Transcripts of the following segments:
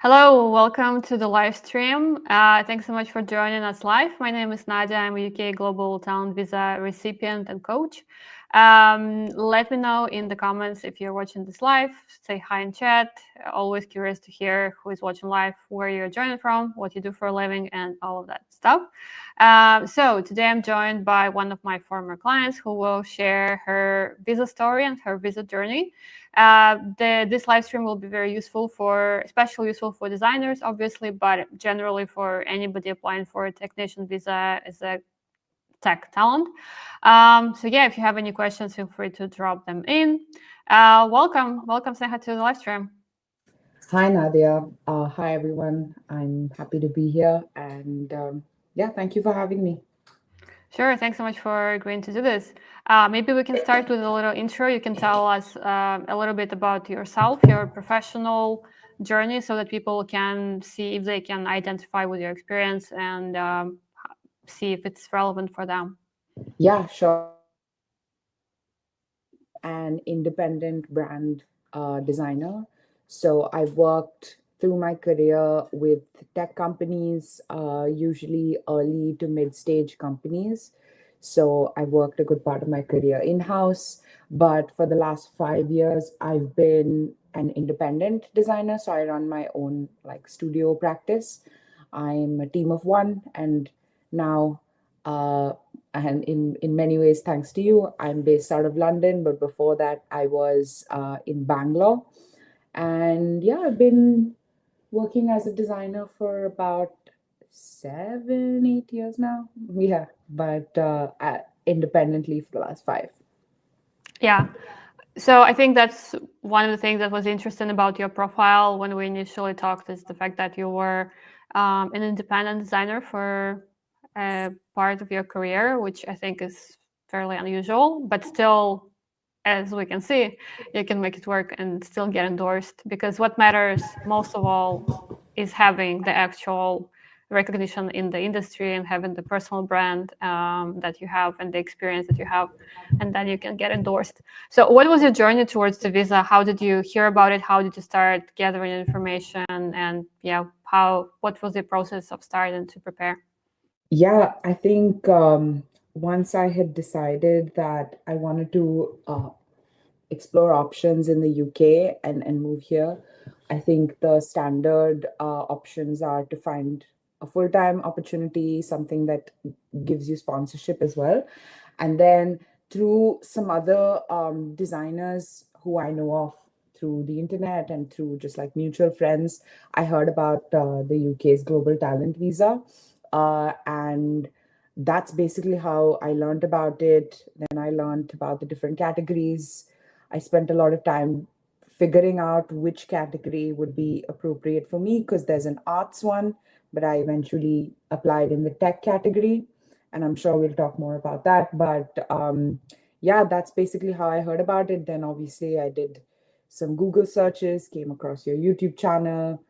Hello, welcome to the live stream. Thanks so much for joining us live. My name is Nadia. I'm a UK Global Talent Visa recipient and coach. Let me know in the comments if you're watching this live. Say hi in chat. Always curious to hear who is watching live, where you're joining from, what you do for a living, and all of that stuff. So today I'm joined by one of my former clients who will share her visa story and her visa journey. This live stream will be very useful especially useful for designers, obviously, but generally for anybody applying for a technician visa as a tech talent. So yeah, if you have any questions, feel free to drop them in. Welcome, Sneha, to the live stream. Hi, Nadia. Hi, everyone. I'm happy to be here. And thank you for having me. Sure, thanks so much for agreeing to do this. Maybe we can start with a little intro. You can tell us a little bit about yourself, your professional journey, so that people can see if they can identify with your experience and see if it's relevant for them. Yeah, sure. An independent brand designer. So I've worked through my career with tech companies, usually early to mid stage companies. So I've worked a good part of my career in house. But for the last 5 years, I've been an independent designer. So I run my own studio practice. I'm a team of one, and now uh, and in many ways, thanks to you, I'm based out of London, but before that I was in Bangalore. And yeah, I've been working as a designer for about 7 8 years now. Yeah, but independently for the last 5. Yeah. So I think that's one of the things that was interesting about your profile when we initially talked is the fact that you were an independent designer for a part of your career, which I think is fairly unusual, but still, as we can see, you can make it work and still get endorsed, because what matters most of all is having the actual recognition in the industry and having the personal brand that you have and the experience that you have, and then you can get endorsed. So what was your journey towards the visa? How did you hear about it? How did you start gathering information? And yeah, what was the process of starting to prepare? Yeah, I think once I had decided that I wanted to explore options in the UK and move here, I think the standard options are to find a full time opportunity, something that gives you sponsorship as well. And then through some other designers who I know of through the internet and through just like mutual friends, I heard about the UK's Global Talent Visa. And that's basically how I learned about it. Then I learned about the different categories. I spent a lot of time figuring out which category would be appropriate for me because there's an arts one, but I eventually applied in the tech category. And I'm sure we'll talk more about that. But yeah, that's basically how I heard about it. Then obviously I did some Google searches, came across your YouTube channel,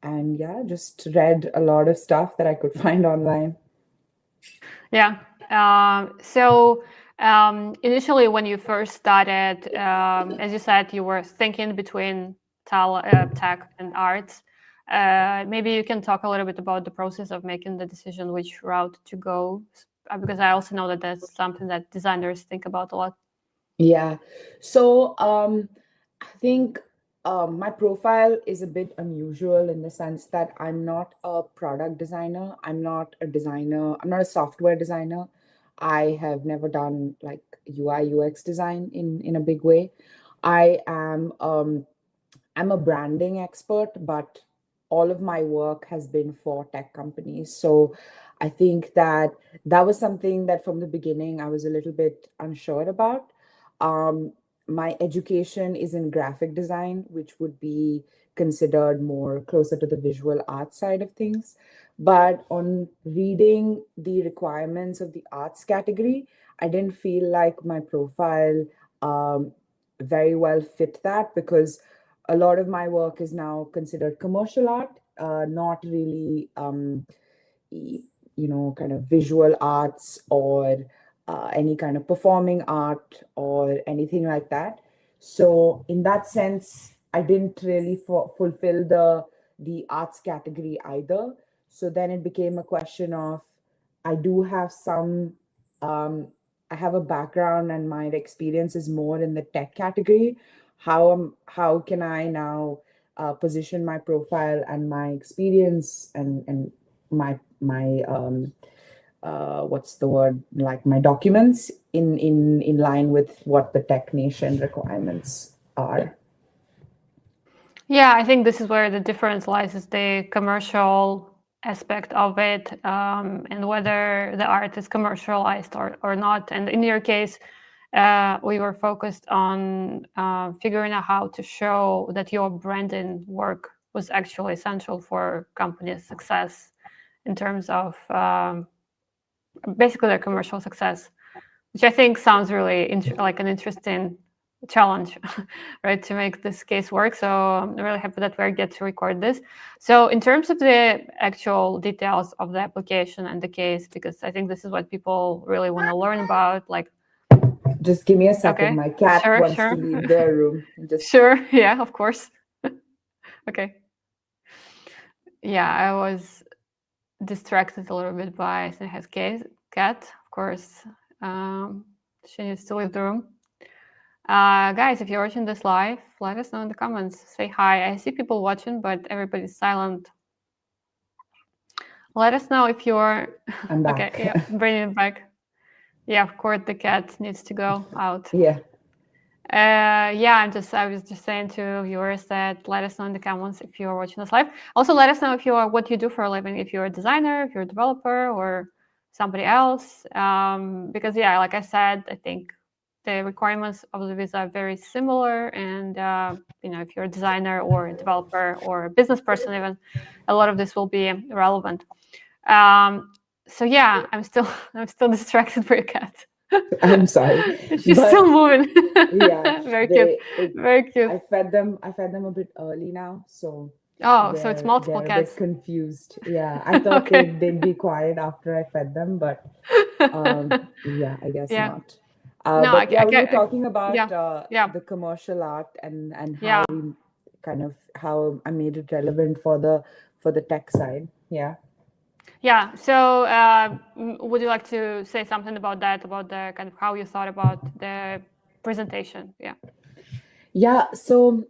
and yeah, just read a lot of stuff that I could find online. Yeah. So initially, when you first started, as you said, you were thinking between tech and arts. Maybe you can talk a little bit about the process of making the decision which route to go, because I also know that that's something that designers think about a lot. Yeah. So I think my profile is a bit unusual in the sense that I'm not a product designer. I'm not a designer. I'm not a software designer. I have never done like UI UX design in a big way. I am I'm a branding expert, but all of my work has been for tech companies. So I think that was something that from the beginning I was a little bit unsure about. Um, my education is in graphic design, which would be considered more closer to the visual art side of things. But on reading the requirements of the arts category, I didn't feel like my profile very well fit that because a lot of my work is now considered commercial art, not really, kind of visual arts or any kind of performing art or anything like that. So, in that sense, I didn't really fulfill the arts category either. So then it became a question of, I do have some, um, I have a background and my experience is more in the tech category. How can I now position my profile and my experience and my what's the word, like my documents in line with what the tech nation requirements are. Yeah, I think this is where the difference lies, is the commercial aspect of it, and whether the art is commercialized or not. And in your case, we were focused on figuring out how to show that your branding work was actually essential for company's success in terms of basically their commercial success, which I think sounds really like an interesting challenge, right, to make this case work. So I'm really happy that we get to record this. So in terms of the actual details of the application and the case, because I think this is what people really want to learn about, like, Just give me a second. okay, My cat sure, wants sure, to leave the room. Just sure, yeah, of course. Okay. Yeah, I was distracted a little bit by Sneha's cat, of course. She needs to leave the room. Guys, if you're watching this live, let us know in the comments. Say hi. I see people watching, but everybody's silent. Let us know if you're I'm okay. back. Yeah, bringing it back. Yeah, of course, the cat needs to go out. Yeah. Yeah, I was just saying to viewers that let us know in the comments if you're watching us live. Also, let us know if what you do for a living, if you're a designer, if you're a developer, or somebody else. Because yeah, like I said, I think the requirements of the visa are very similar, and if you're a designer or a developer or a business person, even a lot of this will be relevant. So yeah, I'm still distracted by a cat. I'm sorry, She's but still moving. yeah, Very cute. Very cute. I fed them a bit early now, so Oh, so it's multiple they're a bit cats. confused. Yeah, I thought Okay. they'd be quiet after I fed them, but yeah, I guess Yeah. not. No, But yeah, we were talking yeah. about Yeah. the commercial art and how Yeah. we how I made it relevant for the tech side. Yeah. Yeah. So, would you like to say something about that, about the kind of how you thought about the presentation? Yeah. Yeah. So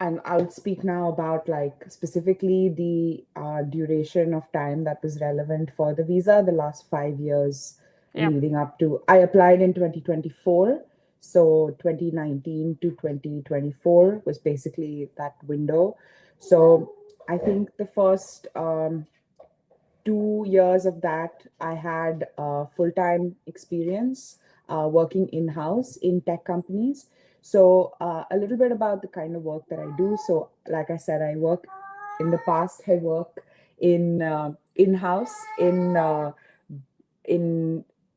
and I'll speak now about like specifically the duration of time that was relevant for the visa, the last 5 years Yeah. leading up to. I applied in 2024, so 2019 to 2024 was basically that window. So I think the first 2 years of that, I had full time experience working in house in tech companies. So, a little bit about the kind of work that I do. So, like I said, I work in the past, I work in house in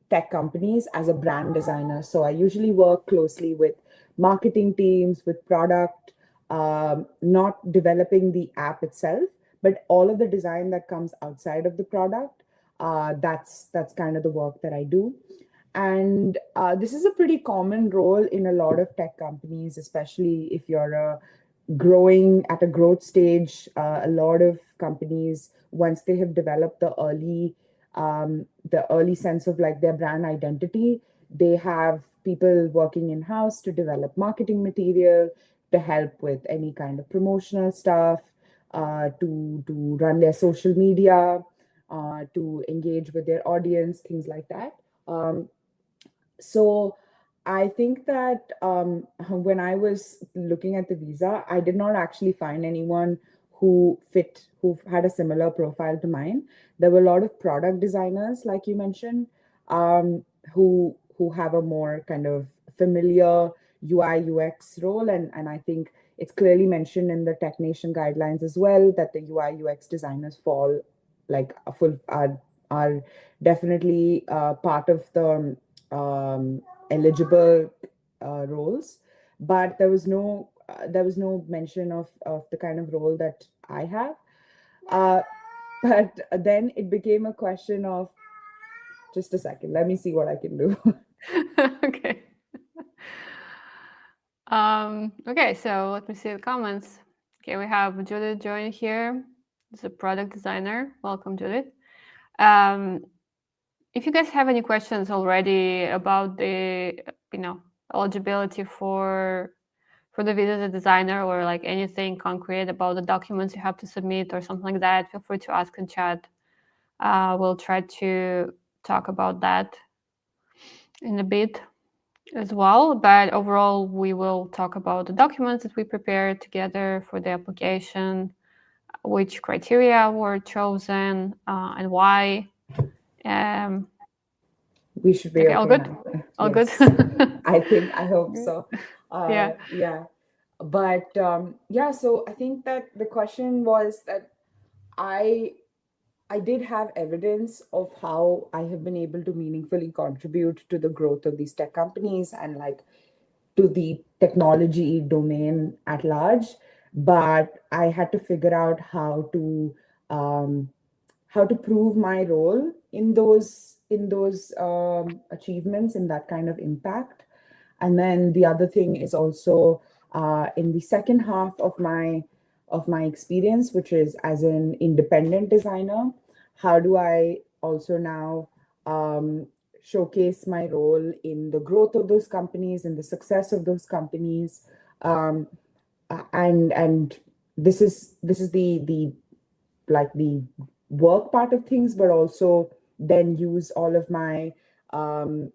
tech companies as a brand designer. So, I usually work closely with marketing teams, with product, not developing the app itself, but all of the design that comes outside of the product. That's kind of the work that I do. And this is a pretty common role in a lot of tech companies, especially if you're growing at a growth stage. A lot of companies, once they have developed the early sense of like their brand identity, they have people working in house to develop marketing material, to help with any kind of promotional stuff, to run their social media, to engage with their audience, things like that. So I think that when I was looking at the visa, I did not actually find anyone who had a similar profile to mine. There were a lot of product designers, like you mentioned, um, who have a more kind of familiar UI UX role, and I think it's clearly mentioned in the Tech Nation guidelines as well that the UI UX designers fall like a full are definitely part of the eligible roles, but there was no mention of the kind of role that I have. Uh, but then it became a question of, just a second, let me see what I can do. Okay. Okay, so let me see the comments. Okay, we have Judith joining here. She's a product designer. Welcome, Judith. Um, if you guys have any questions already about the, you know, eligibility for the visa as a designer, or like anything concrete about the documents you have to submit or something like that, feel free to ask in chat. We'll try to talk about that in a bit as well. But overall, we will talk about the documents that we prepared together for the application, which criteria were chosen, and why. Um, We should be okay, all okay good? now. All good? Yes, I hope so. Yeah. Yeah, but yeah. So I think that the question was that I I did have evidence of how I have been able to meaningfully contribute to the growth of these tech companies and like to the technology domain at large. But I had to figure out um, how to prove my role in those achievements, in that kind of impact. And then the other thing is also in the second half of my experience, which is as an independent designer, how do I also now showcase my role in the growth of those companies and the success of those companies. um, and this is the like the work part of things, but also then use all of um,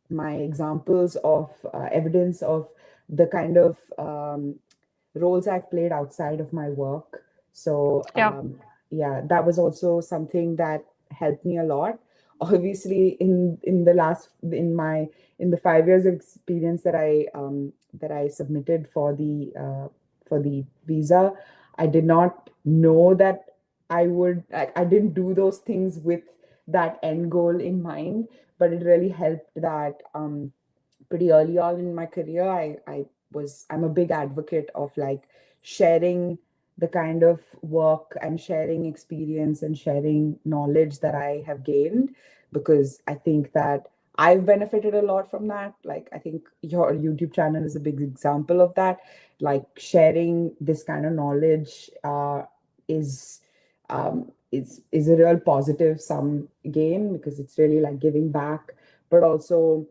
my examples of evidence of the kind of roles I've played outside of my work. So Yeah. yeah, that was also something that helped me a lot. Obviously, in the 5 years of experience that I submitted for the visa, I did not know that I didn't do those things with that end goal in mind, but it really helped that pretty early on in my career, I'm a big advocate of like sharing the kind of work and sharing experience and sharing knowledge that I have gained, because I think that I've benefited a lot from that. Like, I think your YouTube channel is a big example of that. Like, sharing this kind of knowledge is is a real positive sum game, because it's really like giving back, but also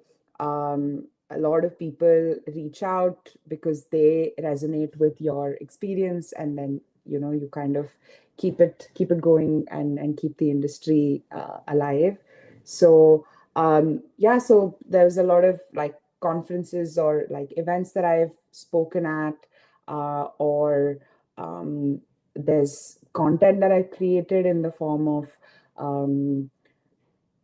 a lot of people reach out because they resonate with your experience, and then you kind of keep it going and keep the industry alive. So yeah, so there's a lot of like conferences or like events that I've spoken at, or there's content that I created in the form of um,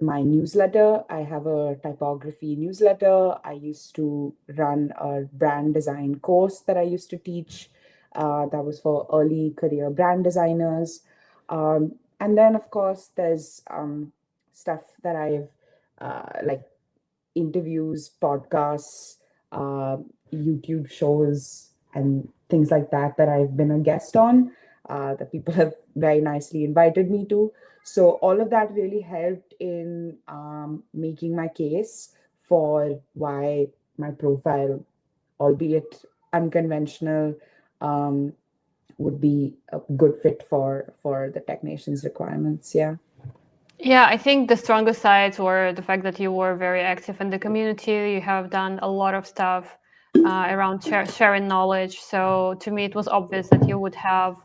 my newsletter. I have a typography newsletter. I used to run a brand design course that I used to teach. That was for early career brand designers. And then, of course, there's stuff that I've like interviews, podcasts, uh, YouTube shows, and things like that that I've been a guest on, that people have very nicely invited me to. So all of that really helped in making my case for why my profile, albeit unconventional, um, would be a good fit for the technician's requirements. Yeah. Yeah, I think the strongest sides were the fact that you were very active in the community. You have done a lot of stuff around sharing knowledge. So to me, it was obvious that you would have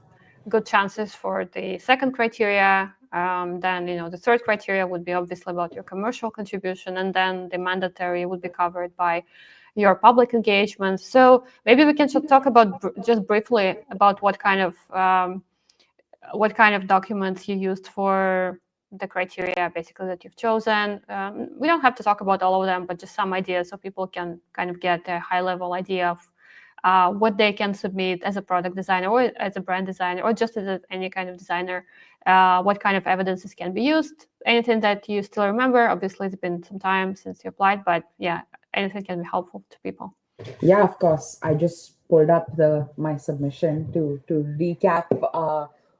good chances for the second criteria. Then, the third criteria would be obviously about your commercial contribution, and then the mandatory would be covered by your public engagement. So maybe we can talk about just briefly about what kind of documents you used for the criteria basically that you've chosen. We don't have to talk about all of them, but just some ideas so people can kind of get a high level idea of what they can submit as a product designer or as a brand designer or just as any kind of designer, what kind of evidences can be used, anything that you still remember. Obviously, it's been some time since you applied, but yeah, anything can be helpful to people. Yeah, of course. I just pulled up the my submission to recap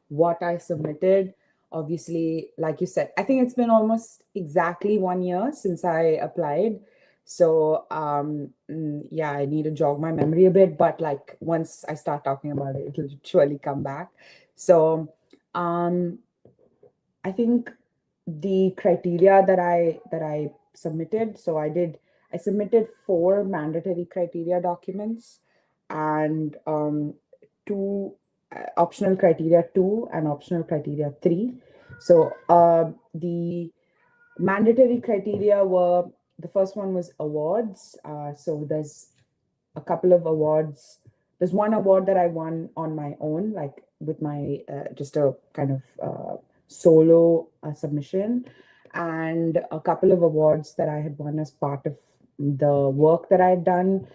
what I submitted. Obviously, like you said, I think it's been almost exactly 1 year since I applied. So yeah, I need to jog my memory a bit, but like once I start talking about it, it'll surely come back. So um, I think the criteria that I submitted. So I submitted four mandatory criteria documents and two optional criteria two and optional criteria three. So the mandatory criteria were, the first one was awards. So there's a couple of awards. There's one award that I won on my own, like with my just a kind of solo submission, and a couple of awards that I had won as part of the work that I had done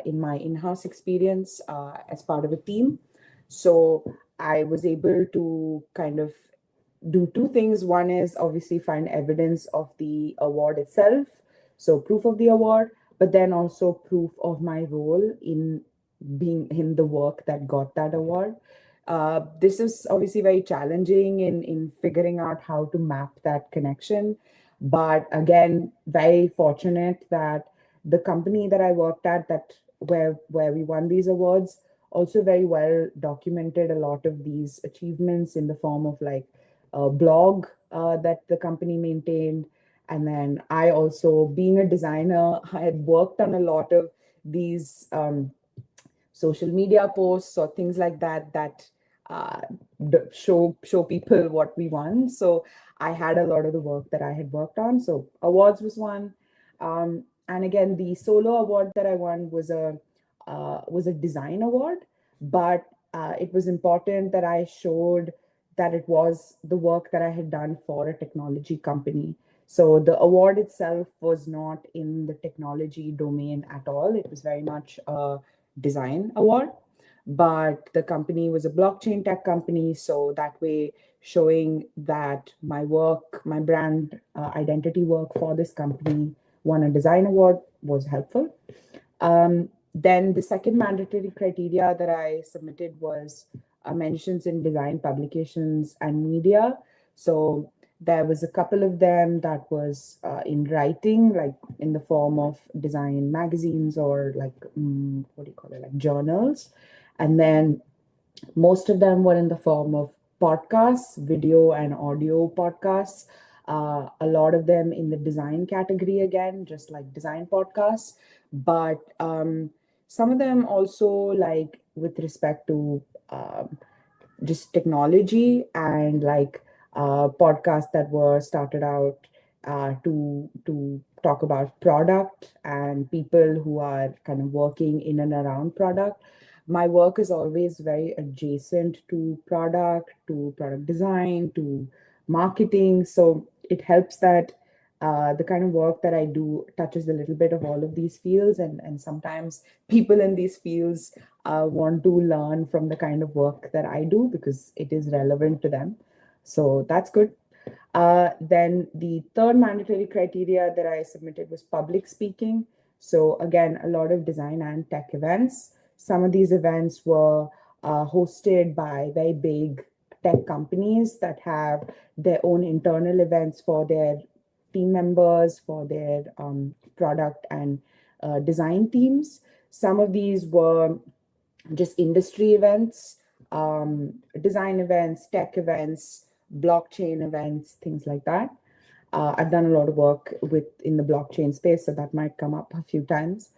in my in-house experience as part of a team. So I was able to kind of do two things. One is obviously find evidence of the award itself, so proof of the award, but then also proof of my role in being in the work that got that award. This is obviously very challenging in figuring out how to map that connection. But again, very fortunate that the company that I worked at, that where we won these awards, also very well documented a lot of these achievements in the form of like a blog that the company maintained. And then I also, being a designer, I had worked on a lot of these social media posts or things like that that uh, show people what we won. So I had a lot of the work that I had worked on. So awards was one, and again the solo award that I won was a design award, but it was important that I showed that it was the work that I had done for a technology company. So the award itself was not in the technology domain at all. It was very much design award, but the company was a blockchain tech company. So that way, showing that my work, my brand identity work for this company won a design award was helpful. Then the second mandatory criteria that I submitted was mentions in design publications and media. So there was a couple of them that was in writing, like in the form of design magazines or like what do you call it, like journals. And then most of them were in the form of podcasts, video and audio podcasts. A lot of them in the design category, again, just like design podcasts. But some of them also, like with respect to just technology and like podcasts that were started out to talk about product and people who are kind of working in and around product. My work is always very adjacent to product design, to marketing. So it helps that the kind of work that I do touches a little bit of all of these fields, and sometimes people in these fields want to learn from the kind of work that I do because it is relevant to them. So that's good. Then the third mandatory criteria that I submitted was public speaking. So again, a lot of design and tech events. Some of these events were hosted by very big tech companies that have their own internal events for their team members, for their product and design teams. Some of these were just industry events, design events, tech events, blockchain events, things like that. I've done a lot of work in the blockchain space, so that might come up a few times.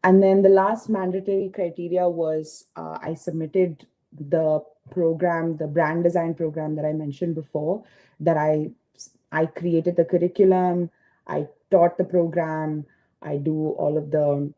And then the last mandatory criteria was I submitted the program, the brand design program that I mentioned before, that I created the curriculum, I taught the program, I do all of the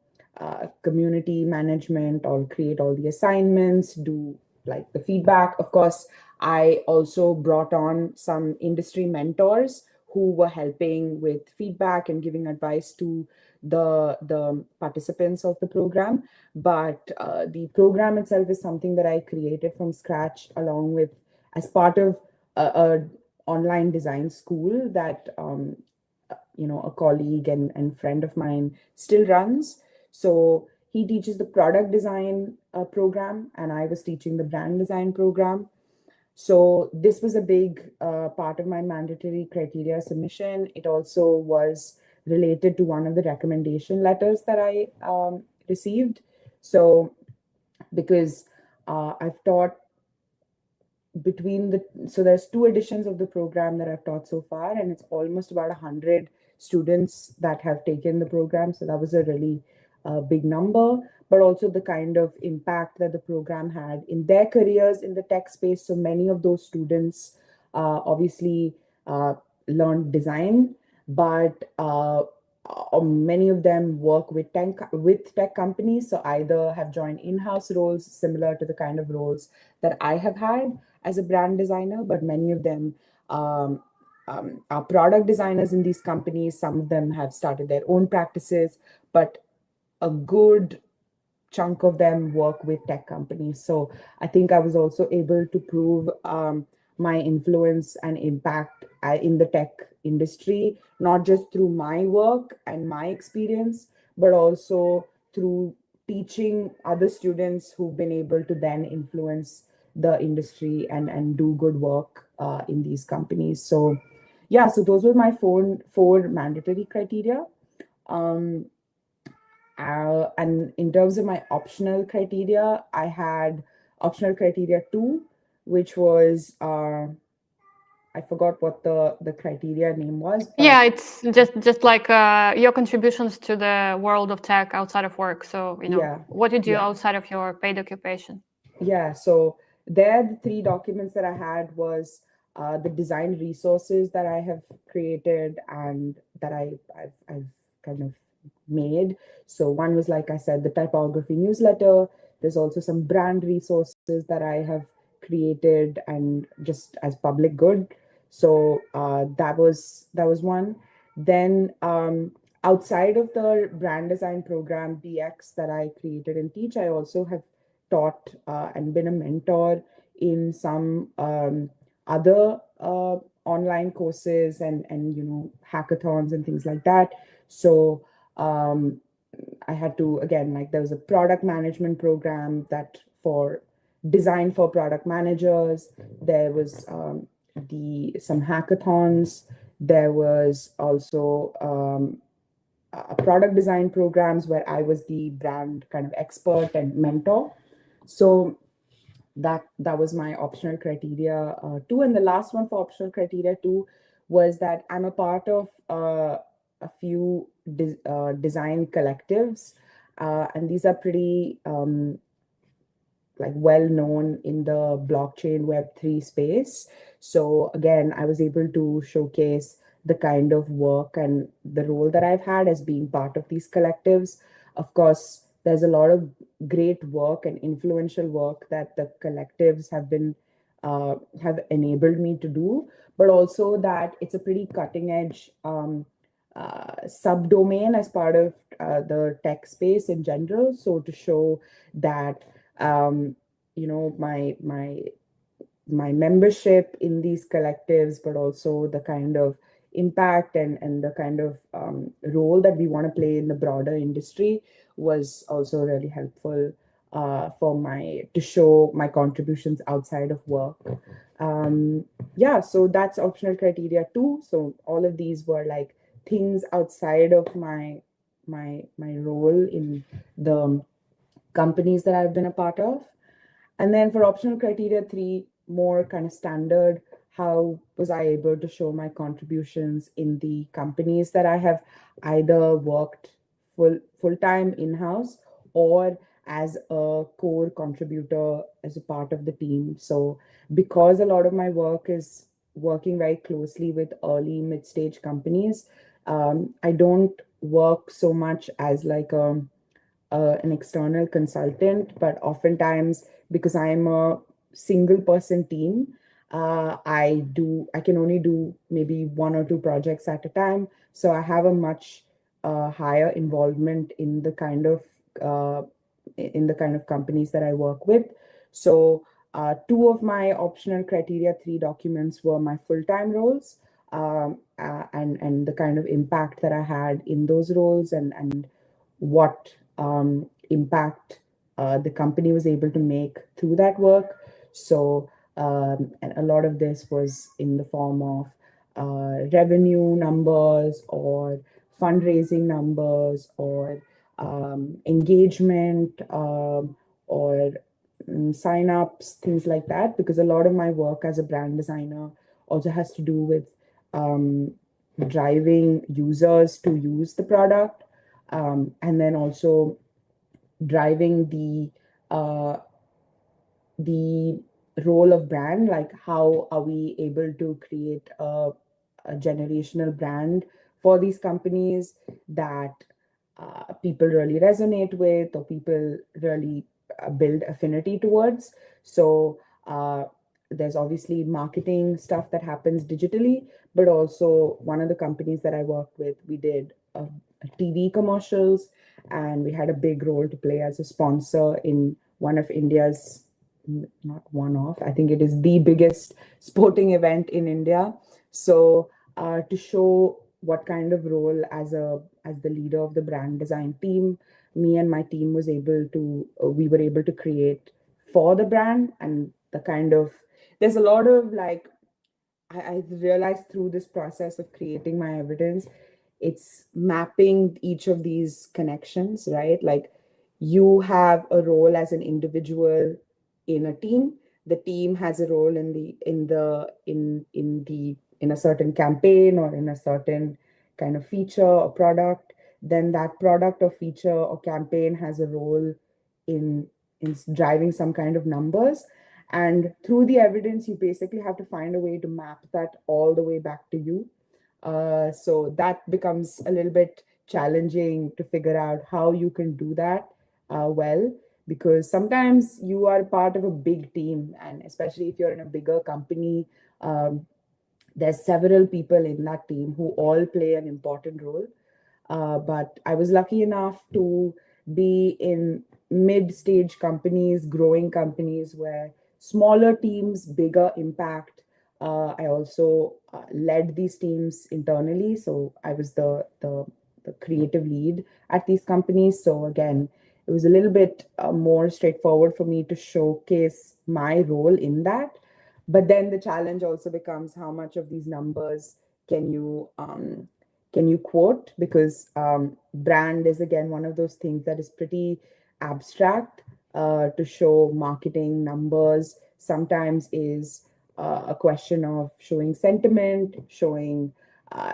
community management, I'll create all the assignments, do like the feedback. Of course, I also brought on some industry mentors who were helping with feedback and giving advice to the participants of the program. But the program itself is something that I created from scratch, along with as part of a online design school that a colleague and friend of mine still runs. So he teaches the product design program, and I was teaching the brand design program. So this was a big part of my mandatory criteria submission. It also was related to one of the recommendation letters that I received. So because I've taught between the so there's two editions of the program that I've taught so far, and it's almost about 100 students that have taken the program. So that was a really big number, but also the kind of impact that the program had in their careers in the tech space. So many of those students obviously learned design, but many of them work with tech companies. So either have joined in-house roles similar to the kind of roles that I have had as a brand designer, but many of them um, are product designers in these companies. Some of them have started their own practices, but a good chunk of them work with tech companies. So I think I was also able to prove my influence and impact in the tech industry, not just through my work and my experience, but also through teaching other students who've been able to then influence the industry and do good work in these companies. So yeah, so those were my four mandatory criteria. Um, and in terms of my optional criteria, I had optional criteria two, which was I forgot what the criteria name was, but Yeah, it's just like your contributions to the world of tech outside of work. So, yeah, what you do yeah, outside of your paid occupation. yeah. So there, the three documents that I had was the design resources that I have created and that I've kind of made. So one was, like I said, the typography newsletter. There's also some brand resources that I have created and just as public good. So that was one. Then outside of the brand design program BX that I created and teach, I also have taught and been a mentor in some other online courses and hackathons and things like that. So um, I had to, again, like, there was a product management program that for design for product managers. There was the some hackathons. There was also product design programs where I was the brand kind of expert and mentor. So that was my optional criteria two. And the last one for optional criteria two was that I'm a part of a few design collectives, and these are pretty like well known in the blockchain web3 space. So again, I was able to showcase the kind of work and the role that I've had as being part of these collectives. Of course, there's a lot of great work and influential work that the collectives have enabled me to do, but also that it's a pretty cutting edge subdomain as part of the tech space in general. So to show that my membership in these collectives, but also the kind of impact and the kind of role that we want to play in the broader industry was also really helpful for my to show my contributions outside of work. Yeah, so that's optional criteria too. So all of these were like things outside of my role in the companies that I've been a part of. And then for optional criteria three, more kind of standard, how was I able to show my contributions in the companies that I have either worked full time in house or as a core contributor as a part of the team. So because a lot of my work is working very closely with early mid stage companies, I don't work so much as like an external consultant, but oftentimes because I'm a single person team, I can only do maybe one or two projects at a time. So I have a much higher involvement uh, in the kind of companies that I work with. So two of my optional criteria three documents were my full time roles, and the kind of impact that I had in those roles and what impact the company was able to make through that work. So, and a lot of this was in the form of revenue numbers or fundraising numbers or engagement or sign-ups, things like that, because a lot of my work as a brand designer also has to do with um, driving users to use the product, and then also driving uh, the role of brand, like how are we able to create a generational brand for these companies that people really resonate with, or people really build affinity towards. So there's obviously marketing stuff that happens digitally, but also one of the companies that I worked with, we did TV commercials, and we had a big role to play as a sponsor in one of India's, not one of, I think it is the biggest sporting event in India. So to show what kind of role as the leader of the brand design team, me and my team was able to we were able to create for the brand. And the kind of, there's a lot of like, I realized through this process of creating my evidence, it's mapping each of these connections, right? Like, you have a role as an individual in a team. The team has a role in a certain campaign or in a certain kind of feature or product. Then that product or feature or campaign has a role in driving some kind of numbers, and through the evidence, you basically have to find a way to map that all the way back to you. So that becomes a little bit challenging to figure out how you can do that well, because sometimes you are part of a big team, and especially if you're in a bigger company, um, there's several people in that team who all play an important role. But I was lucky enough to be in mid-stage companies, growing companies where smaller teams, bigger impact. I also led these teams internally, so I was the creative lead at these companies. So again, it was a little bit more straightforward for me to showcase my role in that. But then the challenge also becomes how much of these numbers can you quote, because brand is again one of those things that is pretty abstract. To show marketing numbers sometimes is a question of showing sentiment, showing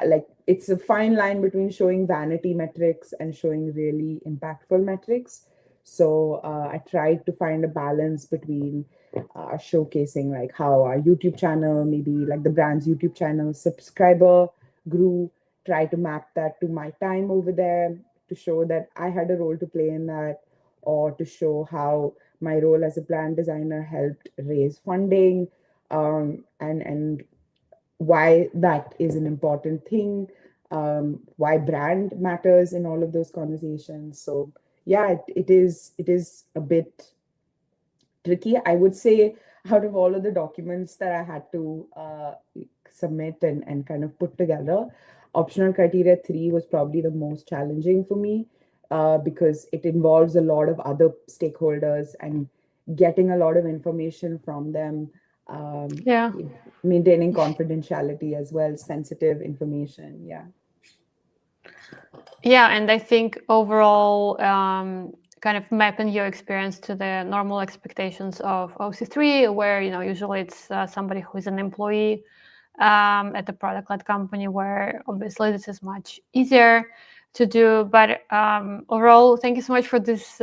like, it's a fine line between showing vanity metrics and showing really impactful metrics. So I tried to find a balance between showcasing like how our YouTube channel, maybe like the brand's YouTube channel subscriber grew, try to map that to my time over there to show that I had a role to play in that, or to show how my role as a brand designer helped raise funding, and why that is an important thing, why brand matters in all of those conversations. So yeah, it is a bit tricky. I would say out of all of the documents that I had to submit and kind of put together, optional criteria 3 was probably the most challenging for me, because it involves a lot of other stakeholders and getting a lot of information from them, um, Yeah. maintaining confidentiality as well, sensitive information. Yeah. Yeah, and I think overall, kind of mapping your experience to the normal expectations of OC3, where usually it's somebody who is an employee at a product-led company, where obviously this is much easier to do. But overall, thank you so much for this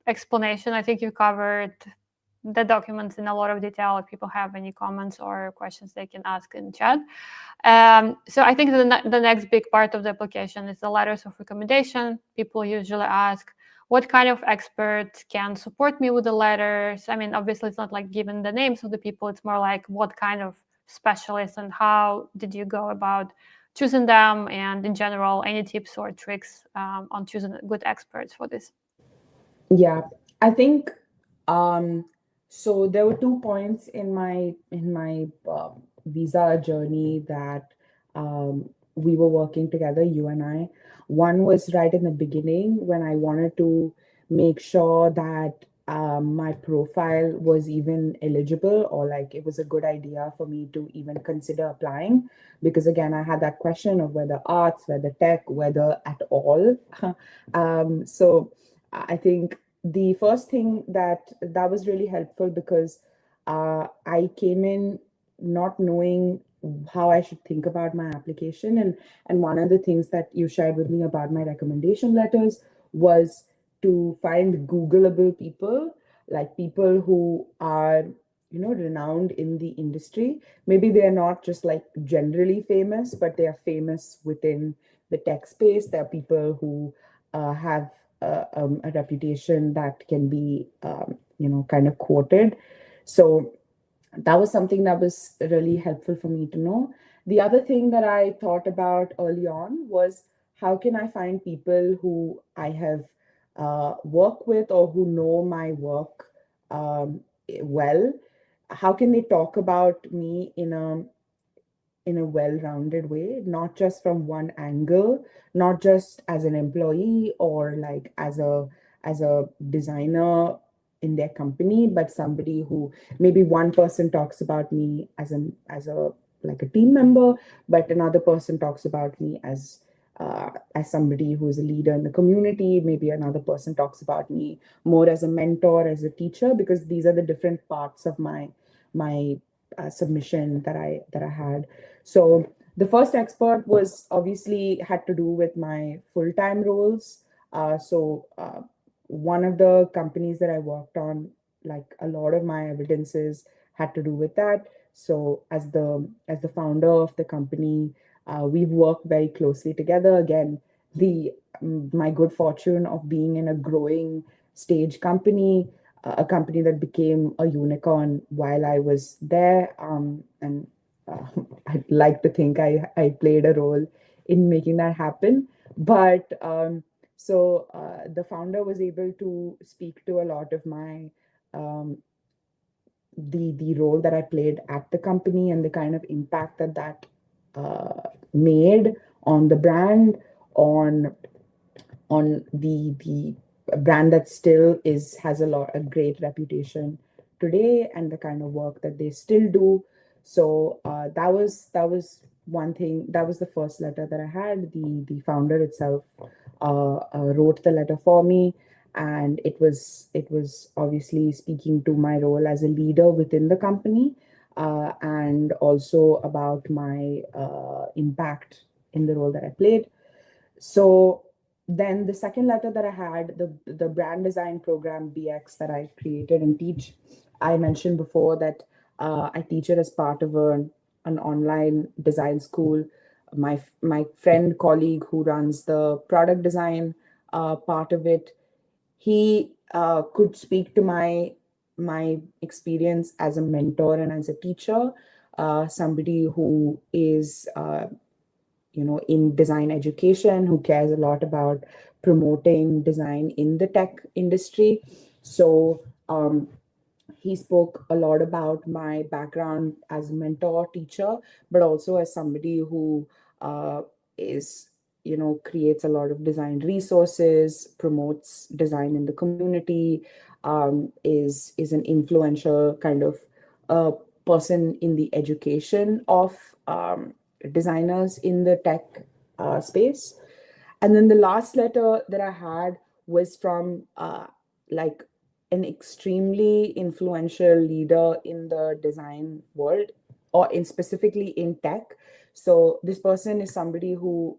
explanation. I think you covered the documents in a lot of detail. If people have any comments or questions, they can ask in chat. So I think the next big part of the application is the letters of recommendation. People usually ask, what kind of experts can support me with the letters? I mean, obviously, it's not like giving the names of the people. It's more like what kind of specialists and how did you go about choosing them? And in general, any tips or tricks on choosing good experts for this? Yeah, I think so there were 2 points in my visa journey that we were working together, you and I. One was right in the beginning when I wanted to make sure that my profile was even eligible, or like it was a good idea for me to even consider applying, because again I had that question of whether arts, whether tech, whether at all. So I think the first thing that was really helpful, because I came in not knowing how I should think about my application, and one of the things that you shared with me about my recommendation letters was to find Googleable people, like people who are, renowned in the industry. Maybe they're not just like generally famous, but they are famous within the tech space. There are people who have a reputation that can be, kind of quoted. So that was something that was really helpful for me to know. The other thing that I thought about early on was, how can I find people who I have worked with, or who know my work well? How can they talk about me in a well-rounded way, not just from one angle, not just as an employee or like as a designer in their company, but somebody who, maybe one person talks about me as a like a team member, but another person talks about me as somebody who's a leader in the community. Maybe another person talks about me more as a mentor, as a teacher, because these are the different parts of my submission that I had. So the first expert was obviously had to do with my full-time roles. So one of the companies that I worked on, like a lot of my evidences had to do with that. So as the founder of the company, we've worked very closely together. Again, the my good fortune of being in a growing stage company, a company that became a unicorn while I was there, and uh, I'd like to think I played a role in making that happen. But the founder was able to speak to a lot of my um, the role that I played at the company, and the kind of impact that made on the brand, on the brand that still is has a great reputation today, and the kind of work that they still do. So that was one thing. That was the first letter that I had. The founder itself wrote the letter for me, and it was obviously speaking to my role as a leader within the company, and also about my impact in the role that I played. So then the second letter that I had, the brand design program BX that I created and teach, I mentioned before that I teach it as part of an online design school. My friend colleague who runs the product design part of it, he could speak to my experience as a mentor and as a teacher, somebody who is in design education, who cares a lot about promoting design in the tech industry. So he spoke a lot about my background as a mentor teacher, but also as somebody who is creates a lot of design resources, promotes design in the community, is an influential kind of uh, person in the education of designers in the tech space. And then the last letter that I had was from like an extremely influential leader in the design world, or in specifically in tech. So this person is somebody who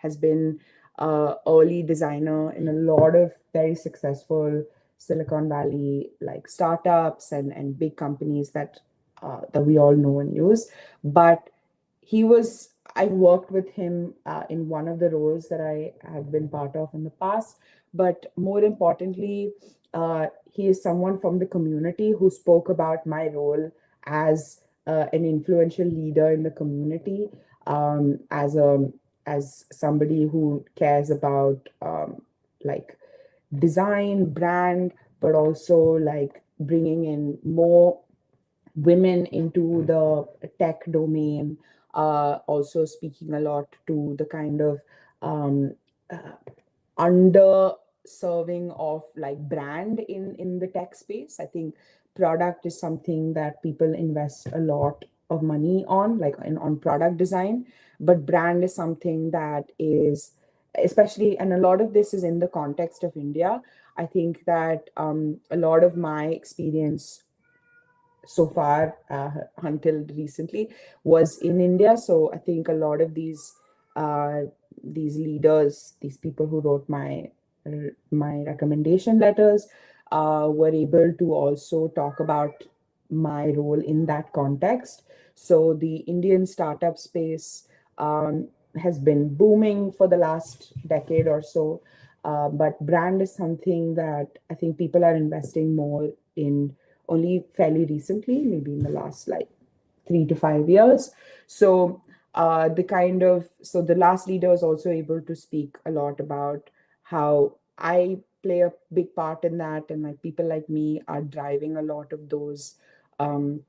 has been early designer in a lot of very successful Silicon Valley like startups and big companies that we all know and use. But I worked with him in one of the roles that I have been part of in the past. But more importantly, he is someone from the community who spoke about my role as an influential leader in the community, as somebody who cares about like design, brand, but also like bringing in more women into the tech domain, also speaking a lot to the kind of um, underserved serving of like brand in the tech space. I think product is something that people invest a lot of money on, like on product design, but brand is something that is, especially, and a lot of this is in the context of India. I think that a lot of my experience so far, until recently, was in India. So I think a lot of uh, these leaders, these people who wrote my recommendation letters, were able to also talk about my role in that context. So the Indian startup space has been booming for the last decade or so. But brand is something that I think people are investing more in only fairly recently, maybe in the last like 3 to 5 years. So so the last leader is also able to speak a lot about how I play a big part in that, and like people like me are driving a lot of those um,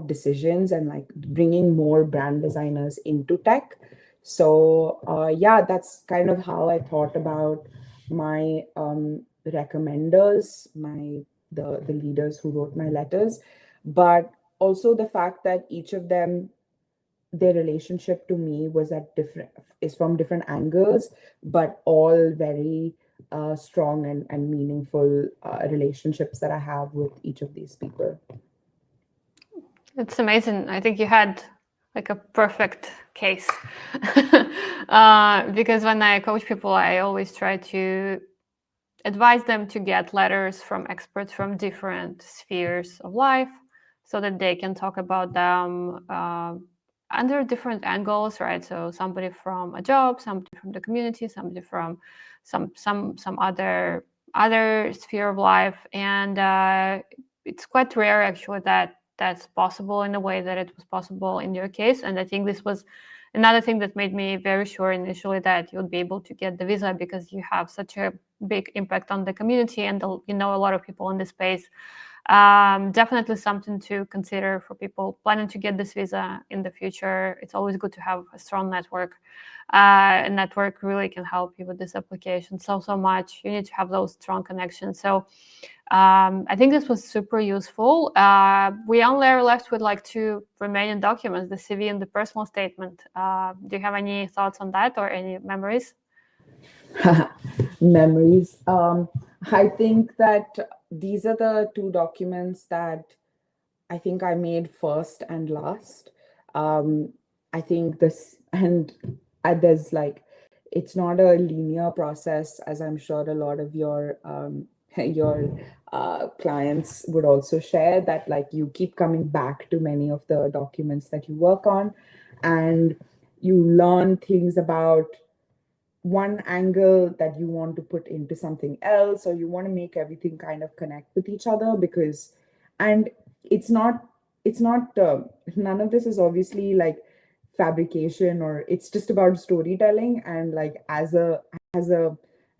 decisions and like bringing more brand designers into tech. So yeah, that's kind of how I thought about my recommenders, the leaders who wrote my letters, but also the fact that each of them, their relationship to me was at different is from different angles, but all very strong and meaningful relationships that I have with each of these people. It's amazing. I think you had like a perfect case. Because when I coach people, I always try to advise them to get letters from experts from different spheres of life so that they can talk about them under different angles, right? So somebody from a job, somebody from the community, somebody from some other sphere of life. And it's quite rare actually that that's possible in the way that it was possible in your case. And I think this was another thing that made me very sure initially that you'd be able to get the visa, because you have such a big impact on the community and you know a lot of people in this space. Definitely something to consider for people planning to get this visa in the future. It's always good to have a strong network. A network really can help you with this application so much. You need to have those strong connections. So I think this was super useful. We only are left with like 2 remaining documents, the CV and the personal statement. Do you have any thoughts on that or any memories? Memories. I think that these are the two documents that I think I made first and last. Um, I think this, and there's like, it's not a linear process, as I'm sure a lot of your your clients would also share, that like you keep coming back to many of the documents that you work on, and you learn things about one angle that you want to put into something else, or you want to make everything kind of connect with each other. Because and it's not none of this is obviously like fabrication, or it's just about storytelling. And like as a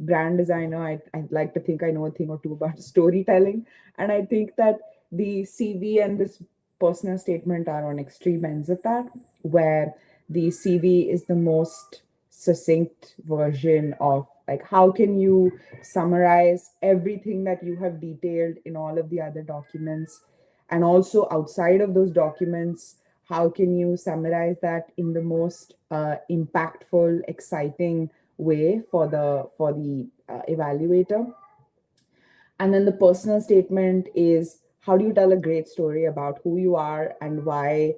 brand designer, I'd like to think I know a thing or two about storytelling. And I think that the CV and this personal statement are on extreme ends of that, where the CV is the most succinct version of like how can you summarize everything that you have detailed in all of the other documents, and also outside of those documents, how can you summarize that in the most impactful, exciting way for the evaluator. And then the personal statement is how do you tell a great story about who you are and why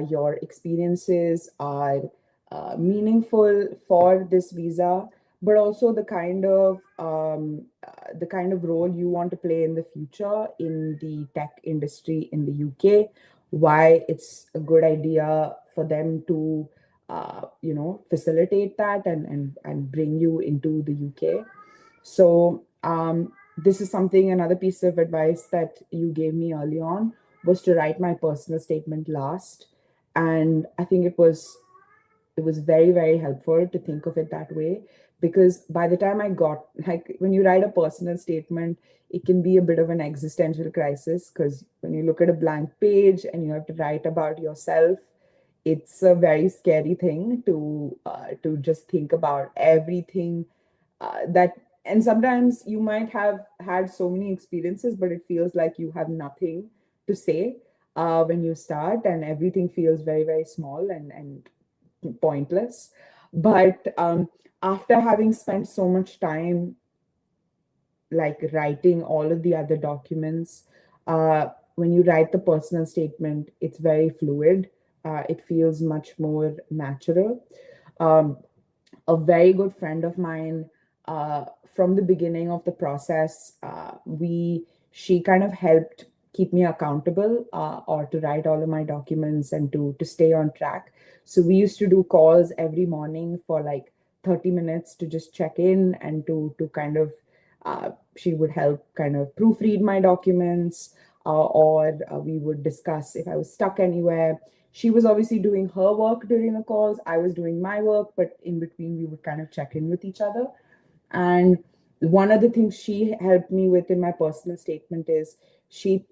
your experiences are meaningful for this visa, but also the kind of role you want to play in the future in the tech industry in the UK, why it's a good idea for them to facilitate that and bring you into the UK. So this is something, another piece of advice that you gave me early on was to write my personal statement last. And I think it was very, very helpful to think of it that way, because by the time I got, like, when you write a personal statement, it can be a bit of an existential crisis, because when you look at a blank page and you have to write about yourself, it's a very scary thing to just think about everything that, and sometimes you might have had so many experiences, but it feels like you have nothing to say when you start, and everything feels very, very small and pointless. But after having spent so much time like writing all of the other documents, when you write the personal statement, it's very fluid. It feels much more natural. Um, a very good friend of mine, from the beginning of the process, she kind of helped keep me accountable, or to write all of my documents and to stay on track. So we used to do calls every morning for like 30 minutes to just check in and to kind of, she would help kind of proofread my documents, or we would discuss if I was stuck anywhere. She was obviously doing her work during the calls. I was doing my work, but in between, we would kind of check in with each other. And one of the things she helped me with in my personal statement is she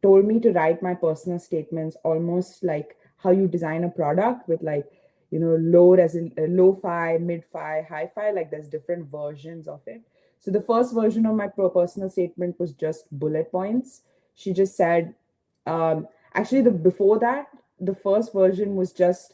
told me to write my personal statements almost like how you design a product with like, low resin, low-fi, mid-fi, hi-fi, like there's different versions of it. So the first version of my personal statement was just bullet points. She just said, actually, the before that, the first version was just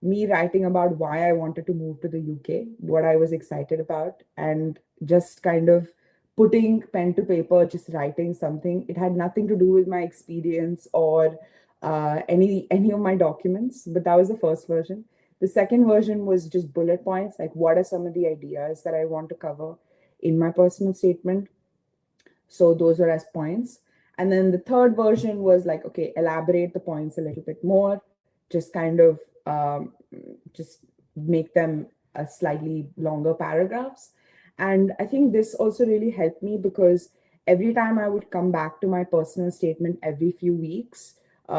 me writing about why I wanted to move to the UK, what I was excited about, and just kind of putting pen to paper, just writing something. It had nothing to do with my experience or any of my documents, but that was the first version. The second version was just bullet points, like what are some of the ideas that I want to cover in my personal statement. So those are as points. And then the third version was like, okay, elaborate the points a little bit more, just kind of just make them a slightly longer paragraphs. And I think this also really helped me because every time I would come back to my personal statement every few weeks,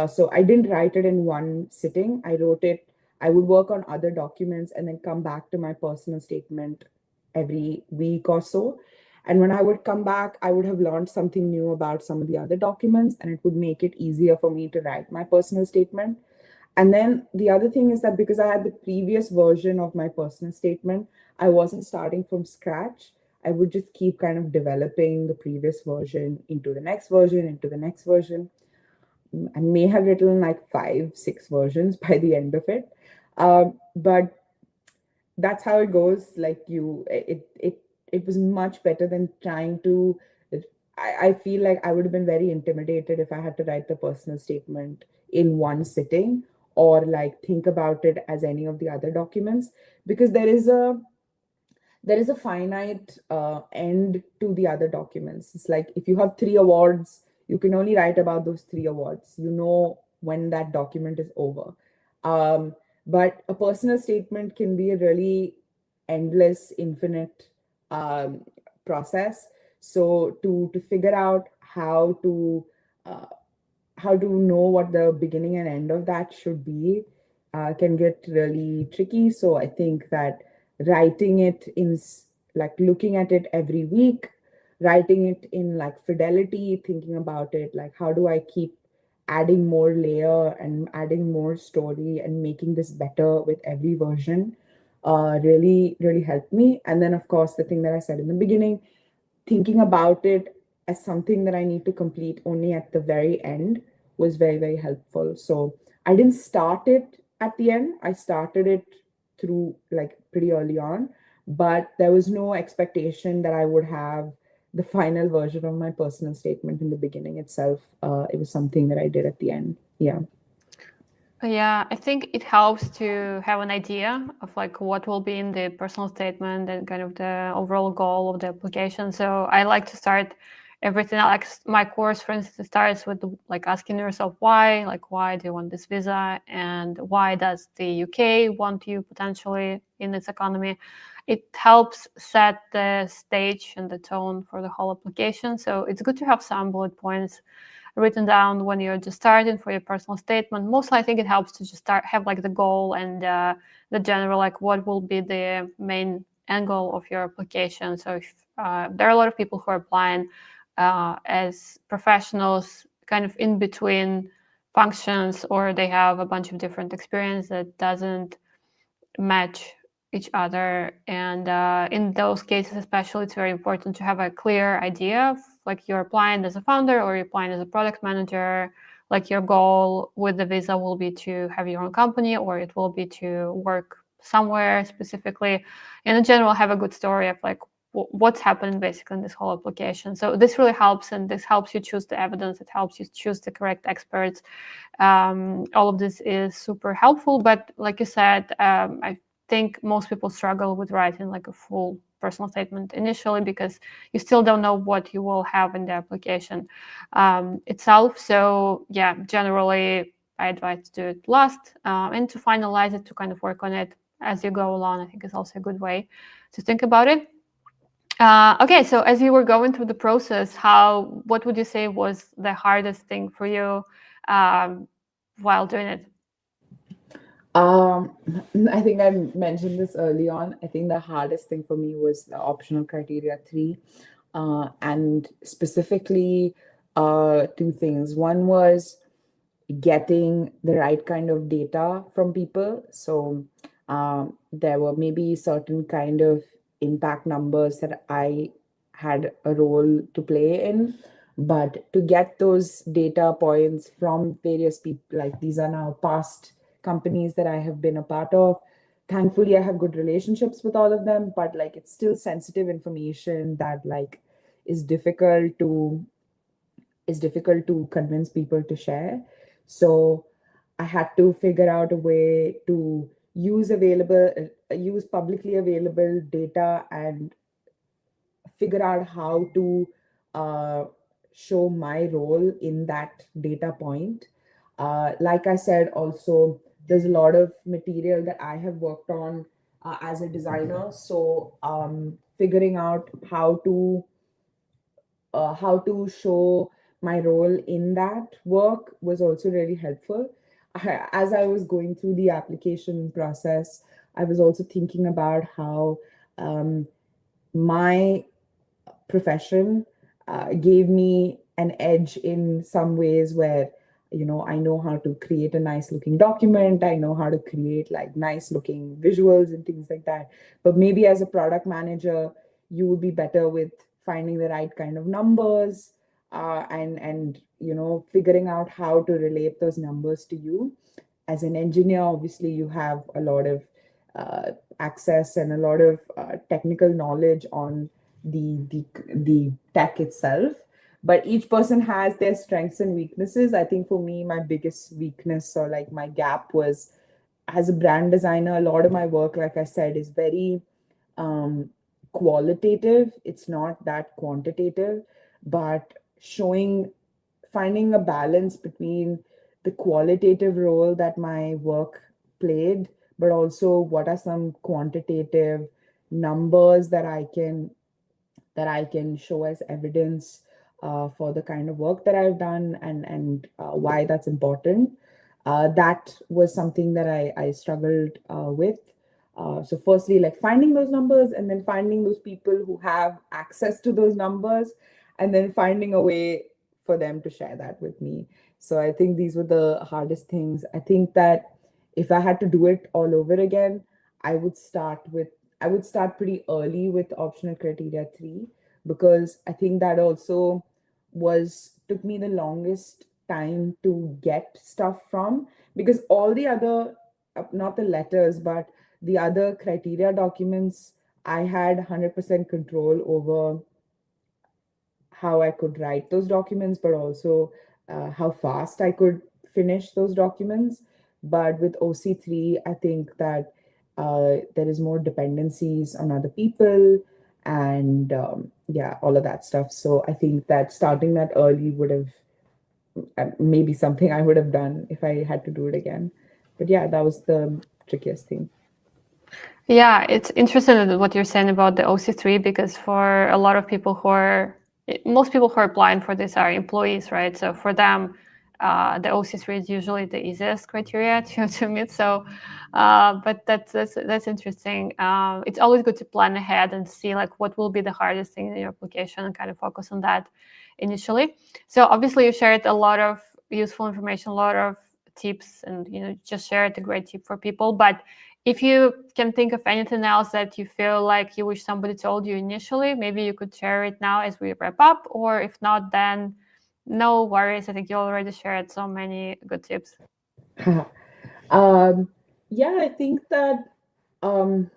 so I didn't write it in one sitting. I wrote it, I would work on other documents and then come back to my personal statement every week or so. And when I would come back, I would have learned something new about some of the other documents, and it would make it easier for me to write my personal statement. And then the other thing is that because I had the previous version of my personal statement, I wasn't starting from scratch. I would just keep kind of developing the previous version into the next version, into the next version. I may have written like 5, 6 versions by the end of it. But that's how it goes. Like it was much better than trying to. I feel like I would have been very intimidated if I had to write the personal statement in one sitting, or like think about it as any of the other documents, because there is a finite end to the other documents. It's like if you have 3 awards, you can only write about those 3 awards. You know when that document is over. Um, but a personal statement can be a really endless, infinite process. So to figure out uh, how to know what the beginning and end of that should be can get really tricky. So I think that writing it in like looking at it every week, writing it in like fidelity, thinking about it like how do I keep adding more layer and adding more story and making this better with every version, really really helped me. And then of course the thing that I said in the beginning, thinking about it as something that I need to complete only at the very end was very, very helpful. So I didn't start it at the end. I started it through like pretty early on, but there was no expectation that I would have the final version of my personal statement in the beginning itself. It was something that I did at the end. Yeah. Yeah, I think it helps to have an idea of like what will be in the personal statement and kind of the overall goal of the application. So I like to start everything. Like my course, for instance, starts with like asking yourself why, like why do you want this visa, and why does the UK want you potentially in its economy. It helps set the stage and the tone for the whole application. So it's good to have some bullet points written down when you're just starting for your personal statement. Mostly, I think it helps to just have like the goal and the general, like what will be the main end goal of your application. So if there are a lot of people who are applying as professionals, kind of in between functions, or they have a bunch of different experience that doesn't match each other. And in those cases, especially, it's very important to have a clear idea of like you're applying as a founder or you're applying as a product manager. Like your goal with the visa will be to have your own company, or it will be to work somewhere specifically. And in general, have a good story of like what's happening basically in this whole application. So this really helps, and this helps you choose the evidence. It helps you choose the correct experts. All of this is super helpful. But like you said, I think most people struggle with writing like a full personal statement initially because you still don't know what you will have in the application itself. So yeah, generally I advise to do it last and to finalize it, to kind of work on it as you go along. I think is also a good way to think about it. Okay, so as you were going through the process, what would you say was the hardest thing for you um, while doing it? Um, I think I mentioned this early on. I think the hardest thing for me was the optional criteria three, and specifically, two things. One was getting the right kind of data from people. So there were maybe certain kind of impact numbers that I had a role to play in. But to get those data points from various people, like these are now past companies that I have been a part of. Thankfully, I have good relationships with all of them, but like it's still sensitive information that like is difficult to convince people to share. So I had to figure out a way to use publicly available data and figure out how to uh, show my role in that data point. Like I said, also, there's a lot of material that I have worked on as a designer. So figuring out how to show my role in that work was also really helpful. As I was going through the application process, I was also thinking about how my profession gave me an edge in some ways where I know how to create a nice looking document, I know how to create like nice looking visuals and things like that. But maybe as a product manager, you would be better with finding the right kind of numbers, and figuring out how to relate those numbers to you. As an engineer, obviously you have a lot of access and a lot of technical knowledge on the tech itself, but each person has their strengths and weaknesses. I think for me, my biggest weakness, or like my gap, was as a brand designer, a lot of my work, like I said, is very um, qualitative. It's not that quantitative, but finding a balance between the qualitative role that my work played, but also what are some quantitative numbers that I can show as evidence for the kind of work that I've done, and why that's important. That was something that I struggled with. So firstly, like finding those numbers, and then finding those people who have access to those numbers, and then finding a way for them to share that with me. So I think these were the hardest things. I think that if I had to do it all over again, I would start with I would start pretty early with optional criteria three, because I think that also took me the longest time to get stuff from, because all the other, not the letters, but the other criteria documents, I had 100% control over how I could write those documents, but also how fast I could finish those documents. But with OC3, I think that there is more dependencies on other people, and yeah, all of that stuff. So I think that starting that early would have maybe something I would have done if I had to do it again. But yeah, that was the trickiest thing. Yeah, it's interesting what you're saying about the OC3 because for a lot of people most people who are applying for this are employees, right? So for them, the OC3 is usually the easiest criteria to meet. So, but that's interesting. It's always good to plan ahead and see like what will be the hardest thing in your application and kind of focus on that initially. So obviously you shared a lot of useful information, a lot of tips, and just shared a great tip for people. But If you can think of anything else that you feel like you wish somebody told you initially, maybe you could share it now as we wrap up, or if not, then no worries. I think you already shared so many good tips. um, yeah, I think that um,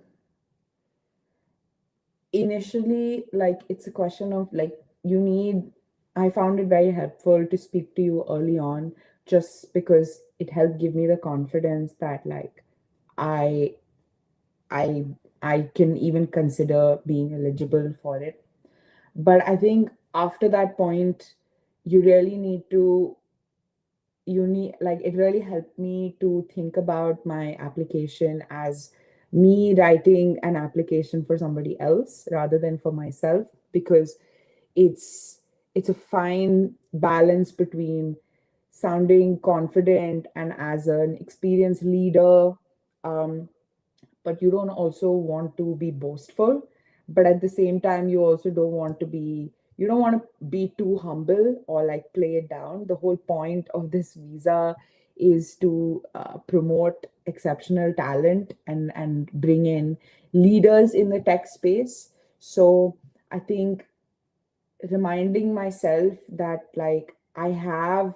initially, like, it's a question of like, you need, I found it very helpful to speak to you early on, just because it helped give me the confidence that like I I I can even consider being eligible for it. But I think after that point, you really need to, you need, like, it really helped me to think about my application as me writing an application for somebody else rather than for myself, because it's it's a fine balance between sounding confident and as an experienced leader, um, but you don't also want to be boastful, but at the same time you also don't want to be, you don't want to be too humble or like play it down. The whole point of this visa is to promote exceptional talent and bring in leaders in the tech space. So I think reminding myself that like I have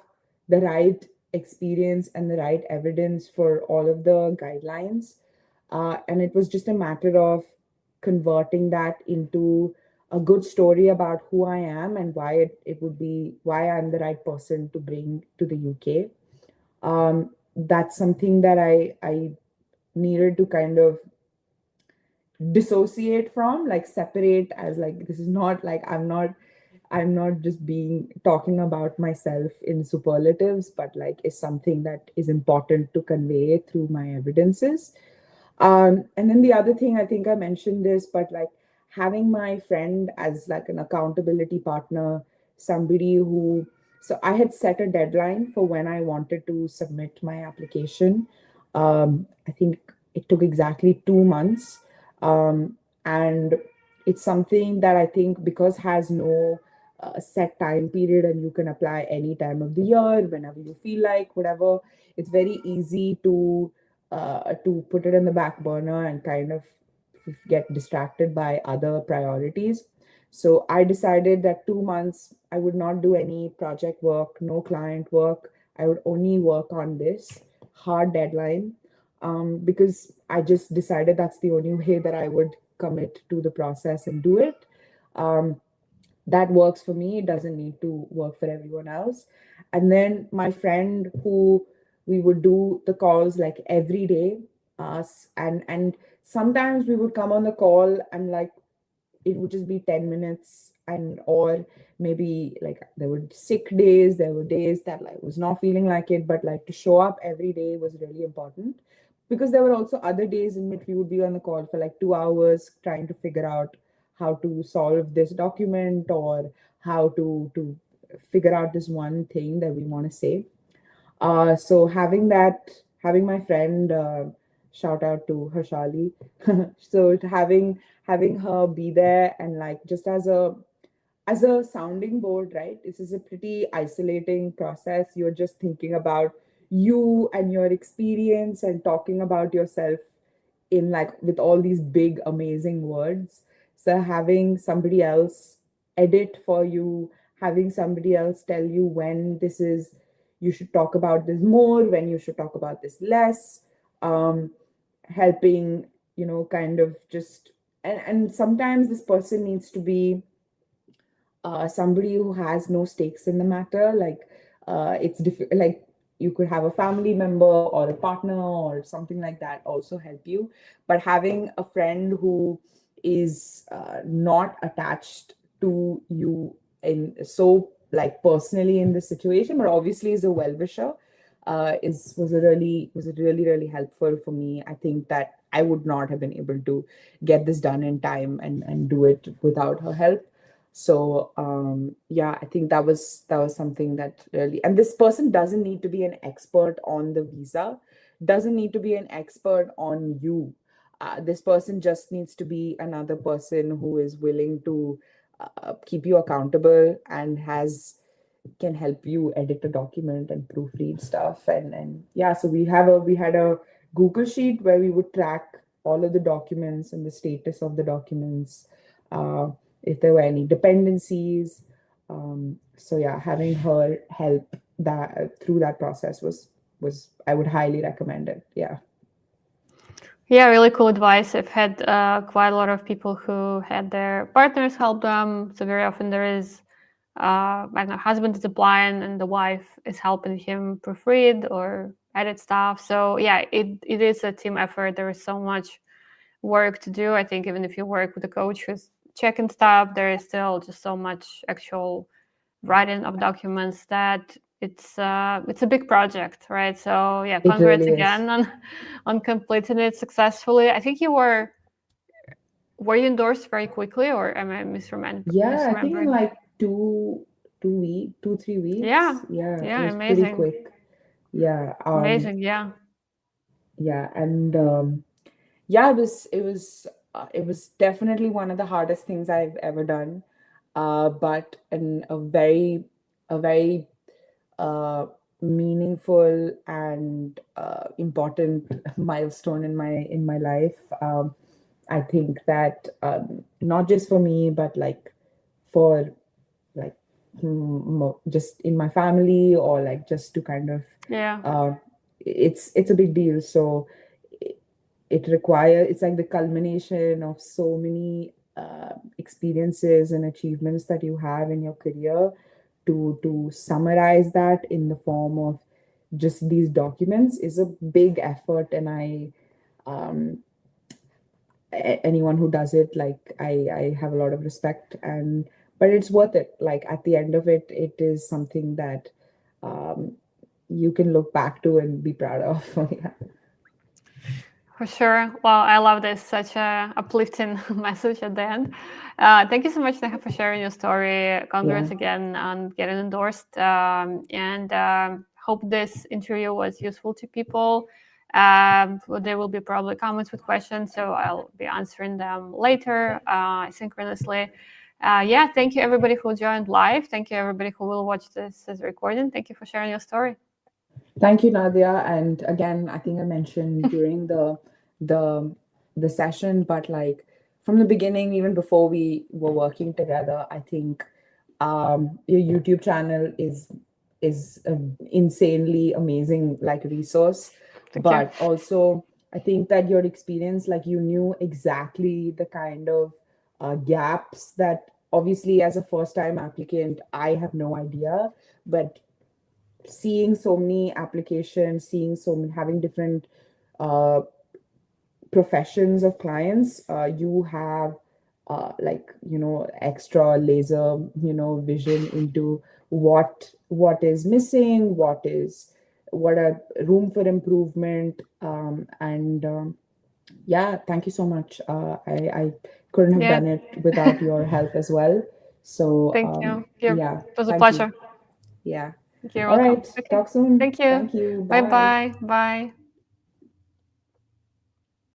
the right experience and the right evidence for all of the guidelines, and it was just a matter of converting that into a good story about who I am and why it would be why I'm the right person to bring to the UK. That's something that I needed to kind of dissociate from, like separate, as like this is not like I'm not just being talking about myself in superlatives, but like is something that is important to convey through my evidences. And then the other thing, I think I mentioned this, but like having my friend as like an accountability partner, somebody who, so I had set a deadline for when I wanted to submit my application. I think it took exactly 2 months. And it's something that I think because has no set time period and you can apply any time of the year, whenever you feel like, whatever, it's very easy to put it in the back burner and kind of get distracted by other priorities. So I decided that 2 months I would not do any project work, no client work. I would only work on this hard deadline, because I just decided that's the only way that I would commit to the process and do it. Um, that works for me. It doesn't need to work for everyone else. And then my friend who we would do the calls like every day, and sometimes we would come on the call and like it would just be 10 minutes, and or maybe like there were sick days, there were days that like was not feeling like it, but like to show up every day was really important, because there were also other days in which we would be on the call for like 2 hours trying to figure out how to solve this document or how to figure out this one thing that we want to say. So having that, having my friend, shout out to Harshali. So having her be there and like just as a sounding board, right? This is a pretty isolating process. You're just thinking about you and your experience and talking about yourself in like with all these big amazing words. So having somebody else edit for you, having somebody else tell you when this is, you should talk about this more, when you should talk about this less, um helping, kind of just, and sometimes this person needs to be somebody who has no stakes in the matter. Like like you could have a family member or a partner or something like that also help you. But having a friend who is not attached to you in so like personally in this situation, but obviously is a well-wisher, is was a really really helpful for me. I think that I would not have been able to get this done in time and do it without her help. So yeah, I think that was something that really, and this person doesn't need to be an expert on the visa, doesn't need to be an expert on you. This person just needs to be another person who is willing to keep you accountable and has can help you edit a document and proofread stuff. And yeah, so we had a Google Sheet where we would track all of the documents and the status of the documents, uh, if there were any dependencies. So yeah, having her help that through that process was I would highly recommend it. Yeah. Yeah, really cool advice. I've had quite a lot of people who had their partners help them. So very often there is, I don't know, husband is applying and the wife is helping him proofread or edit stuff. So yeah, it is a team effort. There is so much work to do. I think even if you work with a coach who's checking stuff, there is still just so much actual writing of documents that it's a big project, right? So yeah, It congrats really is. again on completing it successfully. I think you were you endorsed very quickly, or am I Yeah, I think in misremembering? like 2 3 weeks. Yeah, Yeah, it yeah, was pretty amazing, quick. Yeah. amazing. Yeah, Yeah, and yeah, it was definitely one of the hardest things I've ever done. But a very uh, meaningful and important milestone in my life. I think that not just for me, but like for like just in my family, or like just to kind of yeah, uh, it's a big deal. So it, it's like the culmination of so many experiences and achievements that you have in your career, to summarize that in the form of just these documents is a big effort. And um, anyone who does it, like I have a lot of respect. And but it's worth it. Like at the end of it, it is something that um, you can look back to and be proud of. Yeah. for sure. Well, I love this, such a uplifting message at the end. Thank you so much, Neha, for sharing your story. Yeah. Congrats again on getting endorsed, and hope this interview was useful to people. Well, there will be probably comments with questions, so I'll be answering them later, synchronously. Yeah, thank you everybody who joined live. Thank you everybody who will watch this as a recording. Thank you for sharing your story. Thank you, Nadia. And again, I think I mentioned during the the session, but like from the beginning, even before we were working together, I think your YouTube channel is an insanely amazing like resource. Thank you. But also, I think that your experience, like you knew exactly the kind of gaps that obviously as a first time applicant, I have no idea, but seeing so many applications, seeing so many, having different uh, professions of clients, you have like extra laser vision into what is missing, what are room for improvement. And yeah, thank you so much. I couldn't have Yeah, done it without your help as well. So thank you. Yeah, yeah, it was a thank you. pleasure. Yeah. You're All welcome. right. Okay. Talk soon. Thank you. Thank you. Bye Bye. bye. Bye.